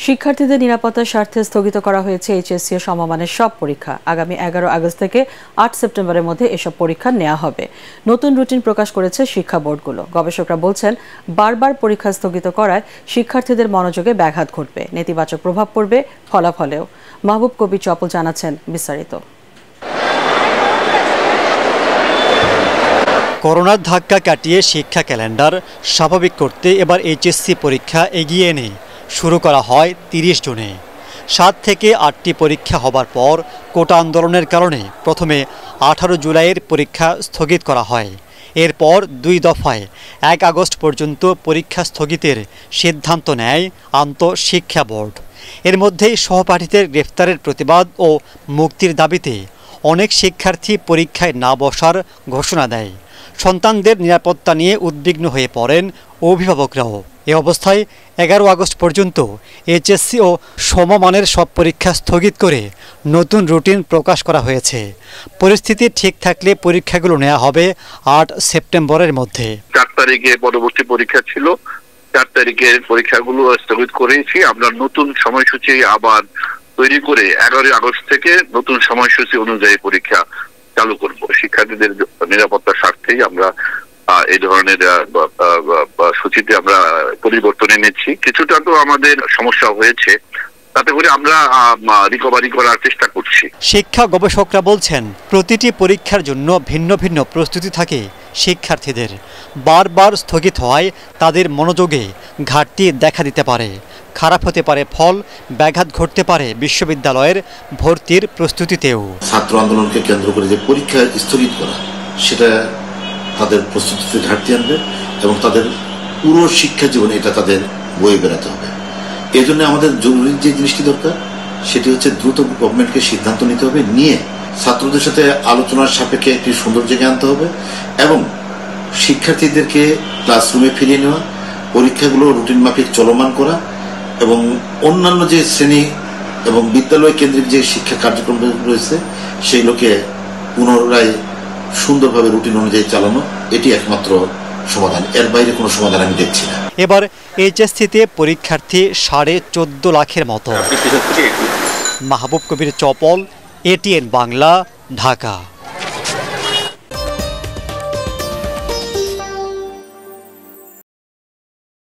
শিক্ষার্থীদের নিরাপত্তার স্বার্থে স্থগিত করা হয়েছে এইচএসসি ও সমমানের সব পরীক্ষা। আগামী 11 আগস্ট থেকে 8 সেপ্টেম্বরের মধ্যে এসব পরীক্ষা নেওয়া হবে। নতুন রুটিন প্রকাশ করেছে শিক্ষা বোর্ডগুলো। গবেষকরা বলছেন, বারবার পরীক্ষা স্থগিত করায় শিক্ষার্থীদের মনোযোগে ব্যাঘাত ঘটবে, নেতিবাচক প্রভাব পড়বে ফলাফলেও। মাহবুব কবির চপল জানাচ্ছেন বিস্তারিত। করোনার ধাক্কা কাটিয়ে শিক্ষা ক্যালেন্ডার স্বাভাবিক করতে এবার এইচএসসি পরীক্ষা এগিয়ে এনে শুরু করা হয় 30 জুনে। 7 থেকে 8টি পরীক্ষা হবার পর কোটা আন্দোলনের কারণে প্রথমে 18 জুলাইয়ের পরীক্ষা স্থগিত করা হয়। এরপর 2 দফায় 1 আগস্ট পর্যন্ত পরীক্ষা স্থগিতের সিদ্ধান্ত নেয় আন্তঃশিক্ষা বোর্ড। এর মধ্যেই সহপাঠীদের গ্রেফতারের প্রতিবাদ ও মুক্তির দাবিতে অনেক শিক্ষার্থী পরীক্ষায় না বসার ঘোষণা দেয়। সন্তানদের নিরাপত্তা নিয়ে উদ্বিগ্ন হয়ে পড়েন অভিভাবকরাও। এ অবস্থায় 11 আগস্ট পর্যন্ত এইচএসসি ও সমমানের সব পরীক্ষা স্থগিত করে নতুন রুটিন প্রকাশ করা হয়েছে। পরিস্থিতি ঠিক থাকলে পরীক্ষাগুলো নেওয়া হবে 8 সেপ্টেম্বরের মধ্যে। 4 তারিখে পরবর্তী পরীক্ষা ছিল, 4 তারিখের পরীক্ষাগুলো স্থগিত করেছি। আমরা নতুন সময়সূচি আবার তৈরি করে 11 আগস্ট থেকে নতুন সময়সূচি অনুযায়ী পরীক্ষা চালু করব। শিক্ষার্থীদের নিরাপত্তার স্বার্থেই আমরা এই ধরনের সূচিতে আমরা পরিবর্তন এনেছি। কিছুটা তো আমাদের সমস্যা হয়েছে, তাতে করে আমরা রিকভারি করার চেষ্টা করছি। শিক্ষা গবেষকরা বলছেন, প্রতিটি পরীক্ষার জন্য ভিন্ন ভিন্ন প্রস্তুতি থাকে শিক্ষার্থীদের। বারবার স্থগিত হওয়ায় তাদের মনোযোগে ঘাটতি দেখা দিতে পারে। খারাপ হতে পারে ফল, ব্যাঘাত ঘটতে পারে বিশ্ববিদ্যালয়ের ভর্তির প্রস্তুতিতেও। ছাত্র আন্দোলনকে কেন্দ্র করে যে পরীক্ষা স্থগিত করা, সেটা তাদের প্রস্তুতিতে ঘাটতি আনবে এবং তাদের পুরো শিক্ষা জীবনে এটা তাদের বয়ে বেড়াতে হবে। এই জন্য আমাদের জরুরি যে জিনিসটি দরকার, সেটি হচ্ছে দ্রুত গভর্নমেন্টকে সিদ্ধান্ত নিতে হবে, নিয়ে ছাত্রদের সাথে আলোচনার সাপেক্ষে একটি সুন্দর জায়গায় আনতে হবে এবং শিক্ষার্থীদেরকে ক্লাসরুমে ফিরিয়ে নেওয়া, পরীক্ষাগুলো রুটিন মাফিক চলমান করা এবং অন্যান্য যে শ্রেণী এবং বিদ্যালয় কেন্দ্রিক যে শিক্ষা কার্যক্রম রয়েছে সেইগুলোকে পুনরায় সুন্দরভাবে রুটিন অনুযায়ী চালানো, এটি একমাত্র সমাধান। এর বাইরে কোনো সমাধান আমি দেখছি না। এবার এইচএসসিতে পরীক্ষার্থী 14.5 লাখের মতো। মাহবুব কবির চপল, এটিএন বাংলা, ঢাকা।